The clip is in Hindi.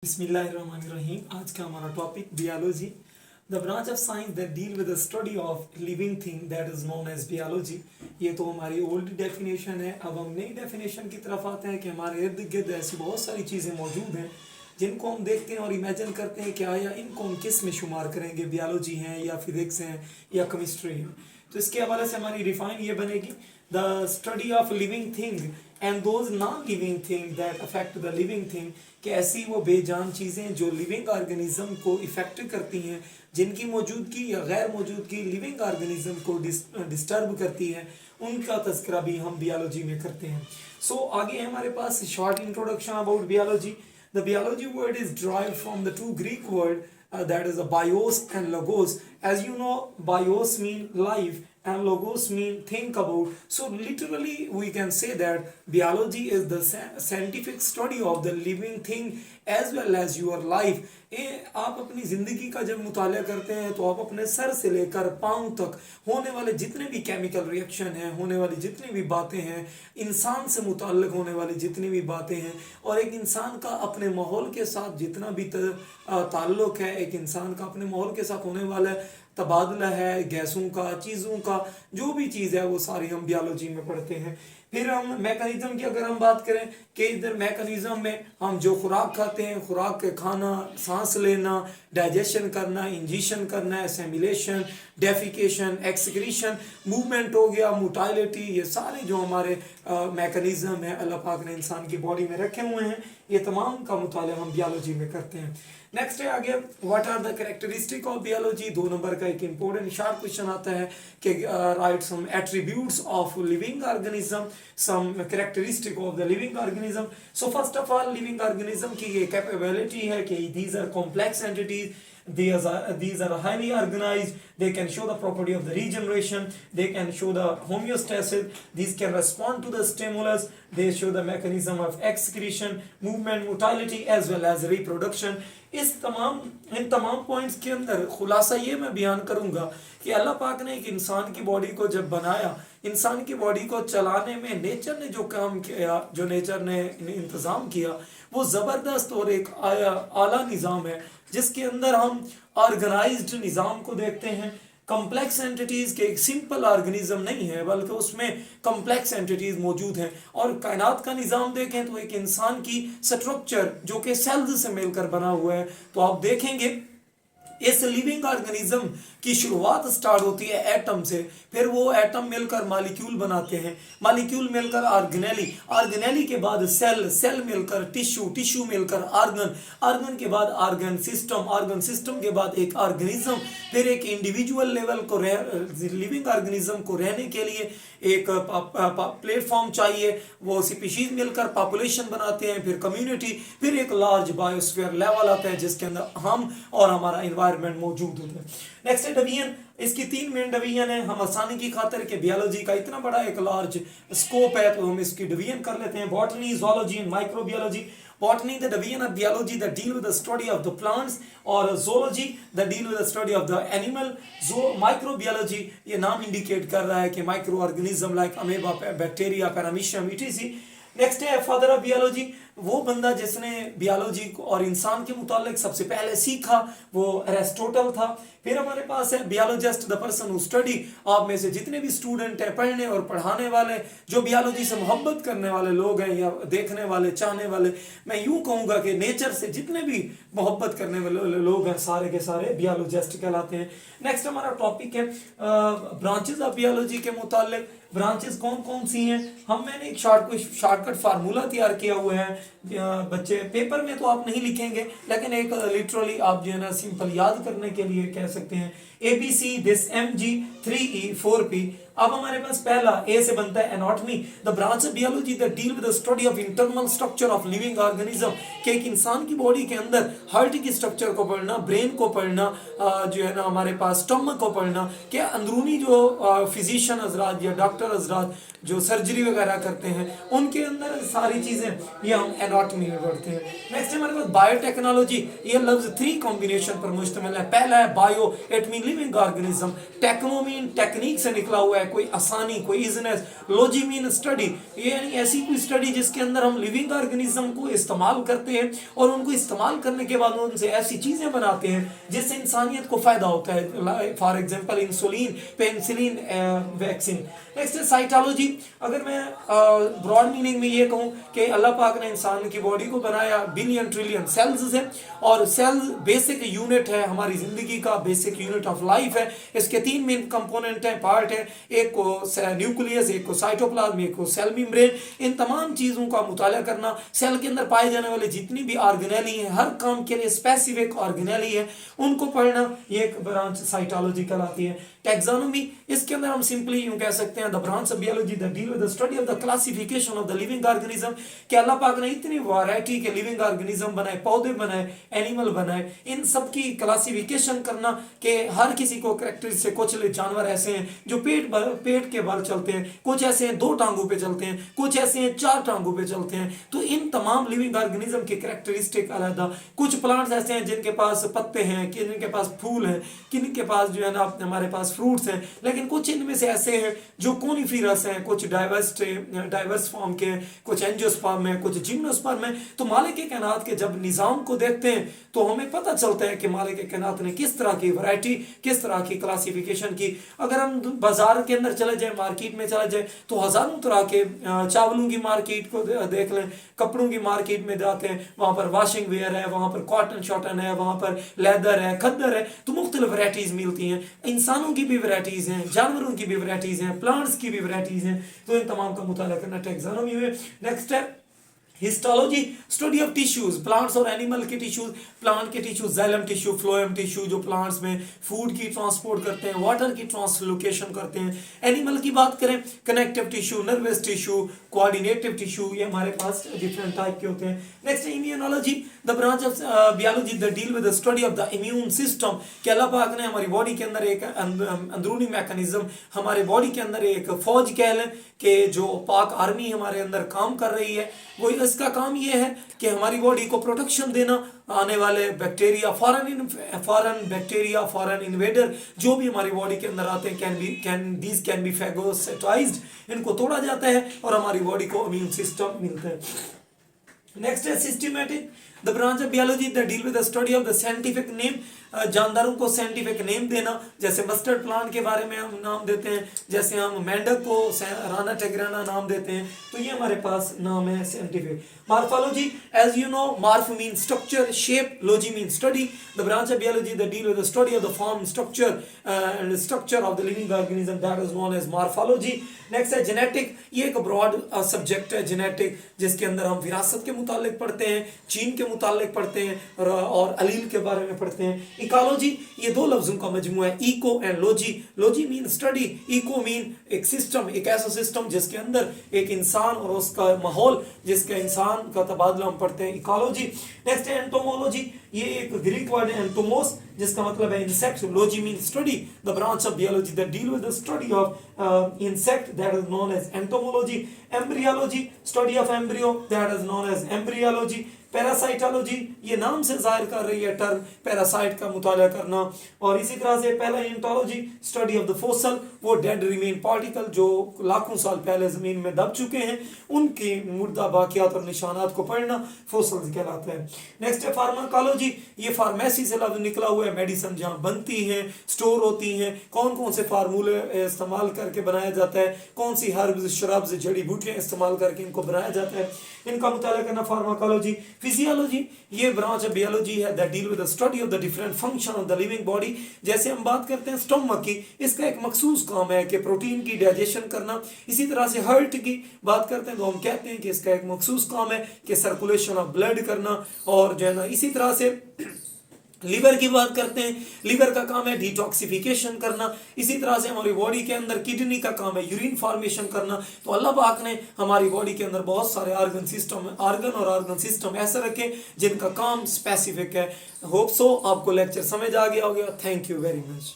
बिस्मिल्लाहिर्रहमानिर्रहीम। आज का हमारा topic biology, the branch of science that deal with the study of living thing that is known as biology. ये तो हमारी ओल्ड डेफिनेशन है। अब हम नई डेफिनेशन की तरफ आते हैं कि हमारे इर्द गिर्द ऐसी बहुत सारी चीज़ें मौजूद हैं जिनको हम देखते हैं और इमेजिन करते हैं कि आया इनको हम किस में शुमार करेंगे, बियोलॉजी हैं या फिजिक्स हैं या केमिस्ट्री है। तो इसके हवाले से हमारी रिफाइन ये बनेगी, the study of living thing and those non living thing that affect the living thing, कि ऐसी वो बेजान चीज़ें जो लिविंग ऑर्गेनिज्म को इफेक्ट करती हैं, जिनकी मौजूदगी या गैर मौजूदगी लिविंग ऑर्गेनिज्म को डिस्टर्ब करती है, उनका तस्करा भी हम बियोलॉजी में करते हैं। सो आगे हमारे पास short introduction about biology. The biology word is derived from the two Greek word that is a bios and logos. As you know, bios mean life and logos mean think about. So literally we can say that biology is the scientific study of the living thing as well as your life. आप अपनी ज़िंदगी का जब मुताला करते हैं तो आप अपने सर से लेकर पाँव तक होने वाले जितने भी केमिकल रिएक्शन हैं, होने वाली जितनी भी बातें हैं, इंसान से मुताल्लिक़ होने वाली जितनी भी बातें हैं, और एक इंसान का अपने माहौल के साथ जितना भी ताल्लुक़ है, एक इंसान का अपने माहौल के साथ होने वाला तबादला है, गैसों का, चीज़ों का, जो भी चीज़ है वो सारी हम बियोलॉजी में पढ़ते हैं। फिर हम मैकेनिज्म की अगर हम बात करें कि इधर मैकेनिज्म में हम जो खुराक खाते हैं, खुराक के खाना, सांस लेना, डाइजेशन करना, इंजेशन करना, एसिमिलेशन, डेफिकेशन, एक्सक्रीशन, मूवमेंट हो गया, मोटाइलिटी, ये सारे जो हमारे मैकेनिज्म है अल्लाह पाक ने इंसान की बॉडी में रखे हुए हैं, ये तमाम का मुताला हम बियोलॉजी में करते हैं। नेक्स्ट है आगे, what are the characteristic of biology. 2 number का एक इंपॉर्टेंट शार्प क्वेश्चन आता है कि write some attributes of living organism, some characteristic of the living organism. So first of all living organism की ये कैपेबिलिटी है कि these are complex entities, these are highly organized, they can show the property of the regeneration, they can show the homeostasis, these can respond to the stimulus, they show the mechanism of excretion, movement, motility as well as reproduction। इन तमाम पॉइंट्स के अंदर खुलासा ये मैं बयान करूंगा कि अल्लाह पाक ने एक इंसान की बॉडी को जब बनाया, इंसान की बॉडी को चलाने में नेचर ने जो काम किया, जो नेचर ने इंतज़ाम किया, वो ज़बरदस्त और एक आला निज़ाम है जिसके अंदर हम ऑर्गेनाइज्ड निज़ाम को देखते हैं। कम्प्लेक्स एंटिटीज़ के एक सिंपल ऑर्गेनिज्म नहीं है बल्कि उसमें कम्प्लेक्स एंटिटीज़ मौजूद हैं। और कायनात का निज़ाम देखें तो एक इंसान की स्ट्रक्चर जो कि सेल्स से मिलकर बना हुआ है, तो आप देखेंगे इस लिविंग ऑर्गेनिज्म की शुरुआत स्टार्ट होती है एटम से, फिर वो एटम मिलकर मॉलिक्यूल बनाते हैं, मॉलिक्यूल मिलकर ऑर्गेनेली, ऑर्गेनेली के बाद सेल, सेल मिलकर टिश्यू, टिश्यू मिलकर ऑर्गन, ऑर्गन के बाद ऑर्गन सिस्टम, ऑर्गन सिस्टम के बाद एक ऑर्गेनिज्म, फिर एक इंडिविजुअल लेवल को लिविंग ऑर्गेनिज्म को रहने के लिए एक प्लेटफॉर्म चाहिए, वो स्पीशीज मिलकर पॉपुलेशन बनाते हैं, फिर कम्युनिटी, फिर एक लार्ज बायोस्फीयर लेवल आता है जिसके अंदर हम और हमारा एनवायरनमेंट मौजूद होता है। नेक्स्ट है डिवीजन। इसकी 3 मेन डिवीजन है। हम आसानी की खातिर के बियोलॉजी का इतना बड़ा एक लार्ज स्कोप है तो हम इसकी डिवीजन कर लेते हैं। Botany, zoology and microbiology. Botany, the division of biology that deal with the study of the plants, और zoology that deal with the study of the animal। microbiology ये नाम इंडिकेट कर रहा है कि micro organism like amoeba, bacteria, paramecium, etc.. Next है फादर ऑफ बियोलॉजी, वो बंदा जिसने बियोलॉजी को और इंसान के मुतालिक सबसे पहले सीखा वो एरिस्टोटल था। फिर हमारे पास है बियोलॉजिस्ट, द पर्सन हु स्टडी। आप में से जितने भी स्टूडेंट हैं, पढ़ने और पढ़ाने वाले, जो बियोलॉजी से मोहब्बत करने वाले लोग हैं या देखने वाले, चाहने वाले, मैं यूं कहूँगा कि नेचर से जितने भी मोहब्बत करने वाले लोग हैं सारे के सारे बियोलॉजिस्ट कहलाते हैं। नेक्स्ट हमारा टॉपिक है ब्रांचेस ऑफ बियोलॉजी के मुतालिक। ब्रांचेस कौन कौन सी हैं, मैंने एक शॉर्टकट फार्मूला तैयार किया हुआ है। बच्चे पेपर में तो आप नहीं लिखेंगे लेकिन एक लिटरली आप जो है ना सिंपल याद करने के लिए कह सकते हैं ABC this MG 3E 4P। अब हमारे पास पहला ए से बनता है anatomy, the branch of biology that deal with the study of internal structure of living organism, कि एक इंसान की बॉडी के अंदर हार्ट की स्ट्रक्चर को पढ़ना, ब्रेन को पढ़ना, जो है ना हमारे पास स्टमक को पढ़ना, कि अंदरूनी जो फिजिशियन हजरात या डॉक्टर हजरात जो सर्जरी वगैरह करते हैं उनके अंदर सारी चीज़ें ये हम एनाटॉमी में पढ़ते हैं। नेक्स्ट हमारे पास बायोटेक्नोलॉजी, ये लफ्ज 3 कॉम्बिनेशन पर मुश्तमिल है। पहला है bio, it mean living organism. Techno mean technique से निकला हुआ है, कोई आसानी, कोई इजीनेस। लॉजी मीन स्टडी, ये यानी ऐसी कोई स्टडी जिसके अंदर हम लिविंग ऑर्गेनिज्म को इस्तेमाल करते हैं और उनको इस्तेमाल करने के बाद उनसे ऐसी चीजें बनाते हैं जिससे इंसानियत को फायदा होता है। For example insulin, penicillin, vaccine. Next है साइटोलॉजी। अगर मैं ब्रॉड मीनिंग में ये कहूँ कि अल्लाह पाक ने इंसान की बॉडी को बनाया बिलियन ट्रिलियन सेल्स से, और सेल बेसिक यूनिट है हमारी जिंदगी का, बेसिक यूनिट ऑफ लाइफ है। इसके 3 मेन कंपोनेंट हैं, पार्ट है, एक को न्यूक्लियस, एक को साइटोप्लाज्म, एक को सेल मेम्ब्रेन। इन तमाम चीजों का मुताला करना, सेल के अंदर पाए जाने वाले जितनी भी ऑर्गेनेली हैं, हर काम के लिए स्पेसिफिक ऑर्गेनेली है, उनको पढ़ना, ये एक ब्रांच साइटोलॉजी कहलाती है। टैक्सोनॉमी, इसके अंदर हम सिंपली यूं कह सकते हैं the branch of biology that deal with the study of the classification of the living organism. कि अल्लाह पाक ने इतनी वैरायटी के लिविंग ऑर्गेनिज्म बनाए, पौधे बनाए, एनिमल बनाए, इन सब की क्लासिफिकेशन करना कि हर किसी को कैरेक्टरिस्टिक, कुछ जानवर ऐसे हैं जो पेट के बल चलते हैं, कुछ ऐसे हैं 2 टांगों पे चलते हैं, कुछ ऐसे हैं 4 टांगों पे चलते हैं। तो इन तमाम लिविंग ऑर्गेनिज्म के कैरेक्टरिस्टिक अलग। कुछ प्लांट्स ऐसे हैं जिनके पास पत्ते हैं, जिनके पास फूल है, किनके पास जो है ना हमारे पास फ्रूट्स हैं, लेकिन कुछ इनमें से ऐसे हैं जो कोनिफेरस हैं, कुछ डाइवर्स फॉर्म के, कुछ एंजियोस्पर्म है, कुछ जिम्नोस्पर्म है। तो मालिक कायनात के जब निजाम को देखते हैं तो हमें पता चलता है कि मालिक कायनात ने किस तरह की वैरायटी, किस तरह की क्लासिफिकेशन की। अगर हम बाजार के अंदर चले जाए, मार्केट में चले जाए, तो हजारों तरह के चावलों की मार्केट को देख लें, कपड़ों की मार्केट में जाते हैं, वहां पर वॉशिंग वेयर है, वहां पर कॉटन शॉटन है, वहां पर लेदर है, खद्दर है, तो मुख्तलिफ वैरायटीज मिलती हैं। इंसानों की भी वैरायटीज हैं, जानवरों की भी वैरायटीज हैं, प्लांट्स की भी वैरायटीज हैं। तो इन तमाम का मुताला करना टैक्सोनॉमी में। नेक्स्ट है histology, study of tissues, plants और एनिमल के टिश्यूज। प्लांट के tissues xylem tissue, phloem tissue जो प्लांट्स में फूड की ट्रांसपोर्ट करते हैं, वाटर की ट्रांसलोकेशन करते हैं। एनिमल की बात करें, connective tissue, nervous tissue, coordinative tissue, ये हमारे पास डिफरेंट टाइप के होते हैं। Next immunology, the branch of biology that deal with the study of the immune system. कि अल्लाह पाक ने हमारी बॉडी के अंदर एक अंदरूनी मैकेनिज्म, हमारे बॉडी के अंदर एक फौज कह लें कि जो पाक आर्मी हमारे अंदर काम कर रही है, वो इसका काम ये है कि हमारी बॉडी को प्रोटेक्शन देना, आने वाले bacteria, foreign bacteria, foreign invader जो भी हमारी बॉडी के अंदर आते हैं, कैन बी फैगोसाइटाइज्ड, इनको तोड़ा जाता है और हमारी बॉडी को इम्यून सिस्टम मिलता है। नेक्स्ट है systematic, the branch of biology that deal with the study of the scientific name. जानदारों को साइंटिफिक नेम देना, जैसे मस्टर्ड प्लांट के बारे में हम नाम देते हैं, जैसे हम मेंढक को राना टेग्राना नाम देते हैं, तो ये हमारे पास नाम है scientific. Morphology, as you know, morph mean structure, shape, logy mean study, the branch of biology that deal with the study of the form, structure and structure of the living organism, that is known as morphology. Next है जेनेटिक, ये एक ब्रॉड सब्जेक्ट है जेनेटिक, जिसके अंदर हम विरासत के मुतालिक पढ़ते हैं, जीन के मुतालिक पढ़ते हैं और अलील के बारे में पढ़ते हैं। इकोलॉजी, ये 2 लफ्जों का मजमू है, eco and logy. Logy mean study, eco mean एक सिस्टम, एक ऐसा सिस्टम जिसके अंदर एक इंसान और उसका माहौल, जिसका इंसान का तबादला हम पढ़ते हैं, इकोलॉजी। नेक्स्ट है एंटोमोलॉजी, ये एक ग्रीक वर्ड है एंटोमोस, जिसका मतलब है insect. Logy mean study, the branch of biology that deal with the study of insect, that is known as entomology. Embryology, study of embryo, that is known as embryology. Parasitology, ये नाम से जाहिर कर रही है टर्म, पैरासाइट का मुताला करना। और इसी तरह से पैलेओंटोलॉजी, स्टडी ऑफ द फोसल, वो डेड रिमेन पार्टिकल जो लाखों साल पहले जमीन में दब चुके हैं, उनकी मुर्दा बाकियात और निशानात को पढ़ना फोसल्स कहलाता है। नेक्स्ट है फार्माकोलॉजी, ये फार्मेसी से लफ्ज निकला हुआ है, मेडिसिन जहाँ बनती है, स्टोर होती हैं, कौन कौन से फार्मूले इस्तेमाल करके बनाया जाता है, कौन सी हर्ब्स, शरब्स, जड़ी बूटियाँ इस्तेमाल करके इनको बनाया जाता है, इनका मुताला करना फार्माकोलॉजी। फिजियोलॉजी, ये ब्रांच ऑफ बायोलॉजी है that deal with the study of the different function of the living body. जैसे हम बात करते हैं स्टमक की, इसका एक मखसूस काम है कि प्रोटीन की डाइजेशन करना। इसी तरह से हार्ट की बात करते हैं तो हम कहते हैं कि इसका एक मखसूस काम है कि सर्कुलेशन ऑफ ब्लड करना। और जो है ना, इसी तरह से लिवर की बात करते हैं, लिवर का काम है डिटॉक्सिफिकेशन करना। इसी तरह से हमारी बॉडी के अंदर किडनी का काम है यूरिन फॉर्मेशन करना। तो अल्लाह पाक ने हमारी बॉडी के अंदर बहुत सारे ऑर्गन और ऑर्गन सिस्टम ऐसे रखे जिनका काम स्पेसिफिक है। होप सो आपको लेक्चर समझ आ गया होगा। Thank you very much.